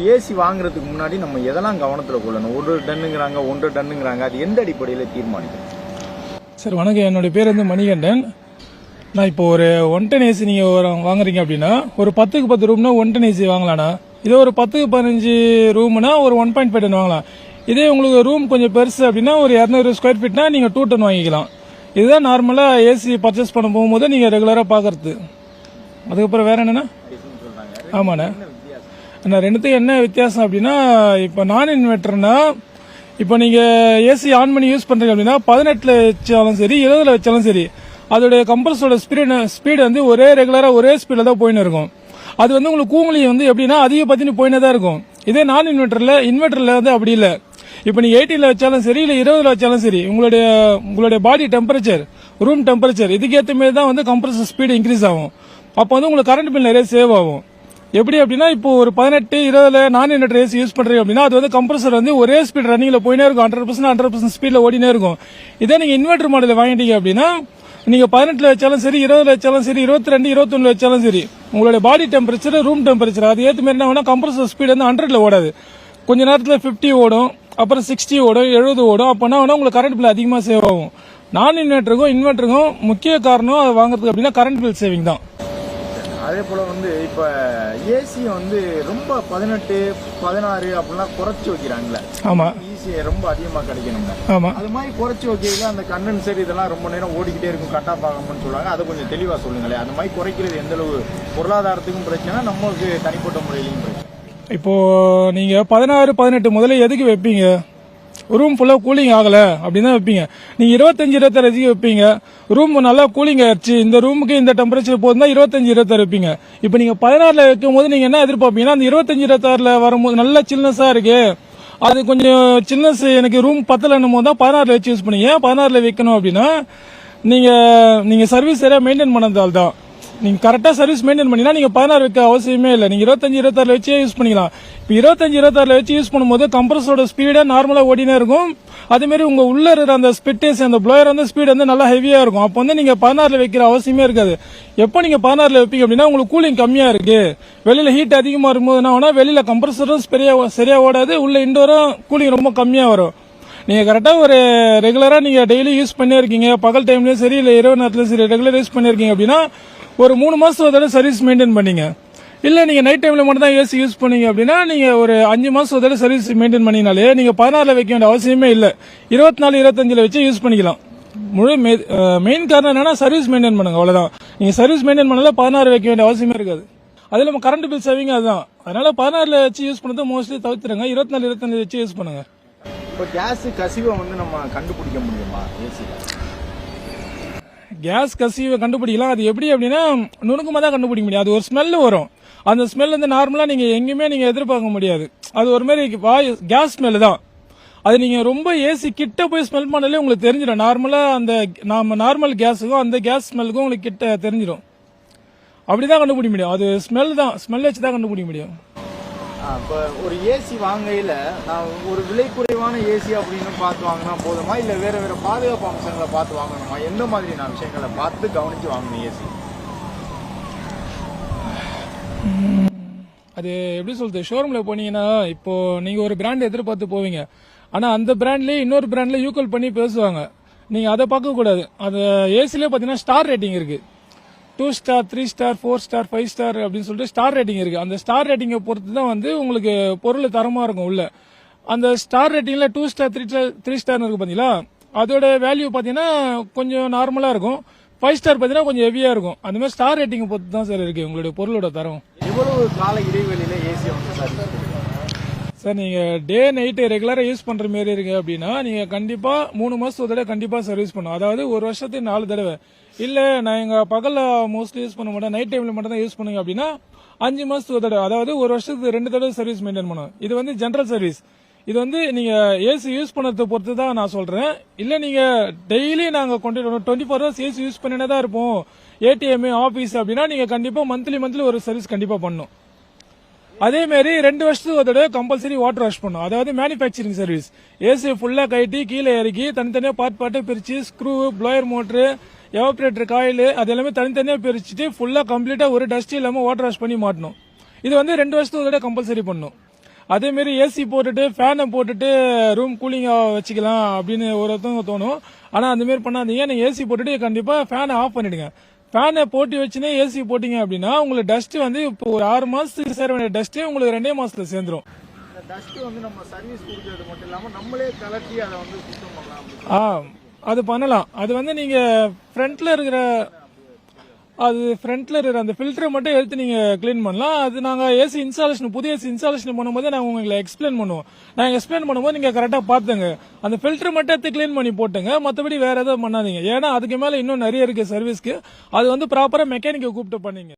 AC வாங்குறதுக்கு முன்னாடி நம்ம எதெல்லாம் கவனத்தில் கொள்ளணும்? 1 டன்னுங்கிறாங்க, 1.5 டன்னுங்கிறாங்க, அது எந்த அடிப்படையில் தீர்மானிக்கும்? சார் வணக்கம், என்னுடைய பேர் வந்து மணிகண்டன். நான் இப்போ ஒரு 1 டன் ஏசி நீங்கள் வாங்குறீங்க அப்படின்னா ஒரு 10க்கு 10 ரூம்னா 1 டன் ஏசி வாங்கலாம்னா, இதே ஒரு 10க்கு 15 ரூம்னா ஒரு 1.5 டன் வாங்கலாம். இதே உங்களுக்கு ரூம் கொஞ்சம் பெருசு அப்படின்னா ஒரு 200 ஸ்கொயர் ஃபீட்னா நீங்கள் 2 டன் வாங்கிக்கலாம். இதுதான் நார்மலாக ஏசி பர்ச்சேஸ் பண்ண போகும்போது நீங்கள் ரெகுலராக பார்க்கறது. அதுக்கப்புறம் வேற என்னன்னா, ஆமாண்ணே, நான் ரெண்டுத்துக்கும் என்ன வித்தியாசம் அப்படின்னா, இப்போ நான் இன்வெர்டர்னா இப்போ நீங்கள் ஏசி ஆன் பண்ணி யூஸ் பண்ணுறீங்க அப்படின்னா 18ல் வச்சாலும் சரி 20ல் வச்சாலும் சரி அதோடைய கம்ப்ரஸரோட ஸ்பீடு வந்து ஒரே ரெகுலராக ஒரே ஸ்பீடில் தான் போயின்னு இருக்கும். அது வந்து உங்களுக்கு கூங்குலி வந்து எப்படின்னா அதிகப்பத்தினு போயினே தான் இருக்கும். இதே நான் இன்வெர்டரில் வந்து அப்படி இல்லை. இப்போ நீங்கள் 18ல் வச்சாலும் சரி இல்லை 20ல் வச்சாலும் சரி உங்களுடைய பாடி டெம்பரேச்சர், ரூம் டெம்பரேச்சர் இதுக்கேற்ற மாதிரி தான் வந்து கம்ப்ரஸர் ஸ்பீடு இன்க்ரீஸ் ஆகும். அப்போ வந்து உங்களுக்கு கரண்ட் பில் நிறைய சேவ் ஆகும். எப்படி அப்படின்னா, இப்போ ஒரு 18, 20ல் நான் இன்வெர்டர் ஏசி யூஸ் பண்றீங்க அப்படின்னா அது வந்து கம்ப்ரஸர் வந்து ஒரே ஸ்பீட் ரன்னிங்ல போயினே இருக்கும். 100% ஸ்பீட்ல ஓடினே இருக்கும். இதே நீங்க இன்வெர்டர் மாடல் வாங்கிட்டீங்க அப்படின்னா நீங்க 18ல் வச்சாலும் சரி 20ல் வச்சாலும் சரி 22, 21ல் வச்சாலும் சரி உங்களுடைய பாடி டெம்பரேச்சர், ரூம் டெம்பரேச்சர் அது ஏற்ற மாதிரி என்ன கம்ப்ரஸர் ஸ்பீடு வந்து 100ல் ஓடாது. கொஞ்ச நேரத்தில் 50 ஓடும், அப்புறம் 60 ஓடும், 70 ஓடும். அப்போனா உங்களுக்கு கரண்ட் பில் அதிகமாக சேவ் ஆகும். நான் இன்வெர்டருக்கும் முக்கிய காரணம் அது வாங்குறதுக்கு அப்படின்னா கரண்ட் பில் சேவிங் தான். அதே போல வந்து இப்ப ஏசி வந்து ரொம்ப 18, 16 அப்படிலாம் குறைச்சு வைக்கிறாங்களே. ஆமா, ஈஸி ரொம்ப அதிகமா கிடைக்கணுங்க. ஆமா, அது மாதிரி குறைச்சு வைக்கல அந்த கண்டென்சர் இதெல்லாம் ரொம்ப நேரம் ஓடிக்கிட்டே இருக்கும், கட் ஆஃப் ஆகாமன்னு சொல்லுவாங்க. அதை கொஞ்சம் தெளிவா சொல்லுங்களேன். அந்த மாதிரி குறைக்கிறது எந்த அளவு பொருளாதாரத்துக்கும் பிரச்சனை, நம்மளுக்கு தனிப்பட்ட முறையிலையும் பிரச்சனை? இப்போ நீங்க 16, 18 முதல்ல எதுக்கு வைப்பீங்க? ரூம் ஃபுல்லா கூலிங் ஆகல அப்படின்னு வைப்பீங்க. நீங்க 25, 26 வைப்பீங்க. ரூம் நல்லா கூலிங் ஆயிடுச்சு, இந்த ரூமுக்கு இந்த டெம்பரேச்சர் போதும் தான் 25, 26 வைப்பீங்க. இப்போ நீங்க 16ல் வைக்கும் போது நீங்க என்ன எதிர்பார்ப்பீங்கன்னா, அந்த 25, 26ல் வரும்போது நல்ல சில்னஸா இருக்கு, அது கொஞ்சம் சில்னஸ் எனக்கு ரூம் பத்தலன்னும் போது தான் 16ல் வச்சு யூஸ் பண்ணீங்க. 16ல் வைக்கணும் அப்படின்னா நீங்க சர்வீஸ் சரியா மெயின்டைன் பண்ணதால் தான். நீங்க கரெக்டா சர்வீஸ் மெயின்டைன் பண்ணினா நீங்க 16 வைக்க அவசியமே இல்லை. நீங்க 25, 26ல் வச்சே யூஸ் பண்ணிக்கலாம். இப்போ 25, 26ல் வச்சு யூஸ் பண்ணும்போது கம்ப்ரஸரோட ஸ்பீடா நார்மலா ஓடினே இருக்கும். அதே மாதிரி உங்க உள்ள இருக்கிற அந்த ஸ்பிட்டேஸ், அந்த ப்ளோயர் வந்து ஸ்பீட் வந்து நல்லா ஹெவியா இருக்கும். அப்போ வந்து நீங்க 16ல் வைக்கிற அவசியமே இருக்காது. எப்போ நீங்க 16ல் வைப்பீங்க அப்படின்னா உங்களுக்கு கூலிங் கம்மியா இருக்கு, வெளியில ஹீட் அதிகமா இருக்கும்போது என்ன ஆகும்னா வெளியில கம்ப்ரஸரும் சரியா ஓடாது, உள்ள இண்டோரும் கூலிங் ரொம்ப கம்மியா வரும். நீங்க கரெக்டா ஒரு ரெகுலரா நீங்க டெய்லி யூஸ் பண்ணி இருக்கீங்க, பகல் டைம்லயும் சரி இல்ல இரவு நேரத்திலும் சரி ரெகுலர் யூஸ் பண்ணிருக்கீங்க அப்படின்னா ஒரு 3 மாசத்தோட சர்வீஸ் மெயின்டைன் பண்ணீங்க. இல்ல நீங்க நைட் டைம்ல மட்டும் தான் ஏசி யூஸ் பண்ணீங்க அப்படின்னா நீங்க ஒரு 5 மாசத்தோட சர்வீஸ் மெயின்டைன் பண்ணினாலே நீங்க 16ல் வைக்க வேண்டிய அவசியமே இல்லை. 24, 25ல் வச்சு யூஸ் பண்ணிக்கலாம். மெயின் காரணம் என்னன்னா சர்வீஸ் மெயின்டைன் பண்ணுங்க, அவ்வளவுதான். நீங்க சர்வீஸ் மெயின்டைன் பண்ணல 16 வைக்க வேண்டிய அவசியமே இருக்காது. அதுல நம்ம கரண்ட் பில் சேவிங் அதுதான். அதனால 16ல் வச்சு யூஸ் பண்ணதை மோஸ்ட்லி தவிர்த்துருங்க. 24, 25 வச்சு யூஸ் பண்ணுங்க. இப்போ கேஸ் கசிவை வந்து நம்ம கண்டுபிடிக்க முடியுமா ஏசில? கேஸ் கசிவை கண்டுபிடிக்கலாம். அது எப்படி அப்படின்னா நுணுக்கமாக தான் கண்டுபிடிக்க முடியும். அது ஒரு ஸ்மெல் வரும். அந்த ஸ்மெல் வந்து நார்மலா நீங்க எங்கேயுமே நீங்க எதிர்பார்க்க முடியாது. அது ஒரு மாதிரி கேஸ் ஸ்மெல் தான். அது நீங்க ரொம்ப ஏசி கிட்ட போய் ஸ்மெல் பண்ணாலே உங்களுக்கு தெரிஞ்சிடும். நார்மலா அந்த நார்மல் கேஸுக்கும் அந்த கேஸ் ஸ்மெல்லுக்கும் உங்களுக்கு கிட்ட தெரிஞ்சிடும். அப்படிதான் கண்டுபிடிக்க முடியும். அது ஸ்மெல் தான், ஸ்மெல் வச்சு தான் கண்டுபிடிக்க முடியும். இப்போ ஒரு ஏசி வாங்கையில நான் ஒரு விலை குறைவான ஏசி அப்படின்னு பார்த்து வாங்கினா போதுமா, இல்ல வேற பாதுகாப்பு அம்சங்களை பார்த்து வாங்கணுமா? எந்த மாதிரி நான் விஷயங்களை பார்த்து கவனிச்சு வாங்கணும் ஏசி? அது எப்படி சொல்றது, ஷோரூம்ல போனீங்கன்னா இப்போ நீங்க ஒரு பிராண்ட் எதிர்பார்த்து போவீங்க. ஆனா அந்த பிராண்ட்லயே இன்னொரு பிராண்ட்ல ஈக்குவல் பண்ணி பேசுவாங்க. நீங்க அதை பார்க்க கூடாது. அது ஏசிலே பாத்தீங்கன்னா ஸ்டார் ரேட்டிங் இருக்கு. 2 ஸ்டார், 3 ஸ்டார், 4 ஸ்டார், 5 ஸ்டார் அப்படின்னு சொல்லிட்டு ஸ்டார் ரேட்டிங் இருக்கு. அந்த ஸ்டார் ரேட்டிங்கை பொறுத்து தான் வந்து உங்களுக்கு பொருள் தரமா இருக்கும் உள்ள. அந்த ஸ்டார் ரேட்டிங்ல 2 ஸ்டார், 3 ஸ்டார் இருக்கு பாத்தீங்களா, அதோட வேல்யூ பாத்தீங்கன்னா கொஞ்சம் நார்மலா இருக்கும். 5 ஸ்டார் பாத்தீங்கன்னா கொஞ்சம் ஹெவியா இருக்கும். அந்த மாதிரி ஸ்டார் ரேட்டிங் பொறுத்து தான் சார் இருக்கு உங்களுடைய பொருளோட தரம். எவ்வளவு கால இடைவெளியில ஏசி வந்து சார் நீங்க டே நைட் ரெகுலரா யூஸ் பண்ற மாதிரி இருக்கு அப்படின்னா நீங்க கண்டிப்பா 3 மாசத்தோட தடவை கண்டிப்பா சர்வீஸ் பண்ணும். அதாவது ஒரு வருஷத்துக்கு 4 தடவை. இல்ல நான் எங்க பகல்ல மோஸ்ட்லி யூஸ் பண்ண மாட்டேன், நைட் டைம்ல மட்டும் தான் யூஸ் பண்ணுங்க அப்படின்னா 5 மாசத்துக்கு தடவை, அதாவது ஒரு வருஷத்துக்கு 2 தடவை சர்வீஸ் மெயின்டைன் பண்ணும். இது வந்து ஜெனரல் சர்வீஸ். இது வந்து நீங்க ஏசி யூஸ் பண்ணதை பொறுத்து தான் நான் சொல்றேன். இல்ல நீங்க டெய்லி நாங்க 24 ஹவர்ஸ் ஏசி யூஸ் பண்ணினே தான் இருப்போம், ஏடிஎம் ஆபீஸ் அப்படின்னா நீங்க கண்டிப்பா மந்த்லி ஒரு சர்வீஸ் கண்டிப்பா பண்ணும். அதே மாதிரி 2 வருஷத்துக்கு ஒரு தடவை கம்பல்சரி வாட்டர் வாஷ் பண்ணும். அதாவது மேனுபேக்சரிங் சர்வீஸ். ஏசி ஃபுல்லா கட்டி கீழே இறக்கி தனித்தனியா பார்ட்டை பிரிச்சு screw, blower motor, evaporator coil அது எல்லாமே தனித்தனியா பிரிச்சுட்டு ஃபுல்லா கம்ப்ளீட்டா ஒரு டஸ்ட் இல்லாம வாட்டர் வாஷ் பண்ணி மாட்டணும். இது வந்து 2 வருஷத்துக்கு ஒரு தடவை கம்பல்சரி பண்ணும். அதே மாதிரி ஏசி போட்டுட்டு ஃபேனை போட்டுட்டு ரூம் கூலிங்காக வச்சுக்கலாம் அப்படின்னு ஒருத்தவங்க தோணும். ஆனால் அந்த மாதிரி பண்ணாதீங்க. நீங்கள் ஏசி போட்டுட்டு கண்டிப்பாக ஃபேனை ஆஃப் பண்ணிடுங்க. ஃபேனை போட்டு வச்சுனே ஏசி போட்டீங்க அப்படின்னா உங்களுக்கு டஸ்ட் வந்து இப்போ ஒரு 6 மாசத்துக்கு சேர வேண்டிய டஸ்ட்டே உங்களுக்கு 2 மாசத்துல சேர்ந்துரும். இந்த டஸ்ட் வந்து நம்ம சர்வீஸ் கொடுக்கறது மட்டும் இல்லாம நம்மளே கலட்டி அதை வந்து சுத்தம் பண்ணலாம். அது பண்ணலாம். அது வந்து நீங்க ஃப்ரண்ட்ல இருக்கிற அந்த ஃபில்டரை மட்டும் எடுத்து நீங்க கிளீன் பண்ணலாம். அது நாங்க ஏசி இன்ஸ்டாலேஷன் புதிய ஏசி இன்ஸ்டாலேஷன் பண்ணும்போது நாங்க உங்களுக்கு எக்ஸ்பிளைன் பண்ணுவோம். நாங்க எக்ஸ்பிளைன் பண்ணும்போது நீங்க கரெக்டா பாத்துங்க. அந்த ஃபில்டர் மட்டும் எடுத்து கிளீன் பண்ணி போட்டுங்க. மற்றபடி வேற எதுவும் பண்ணாதீங்க. ஏன்னா அதுக்கு மேல இன்னும் நிறைய இருக்கு சர்வீஸ்க்கு. அது வந்து ப்ராப்பரா மெக்கானிக்கை கூப்பிட்டு பண்ணீங்க.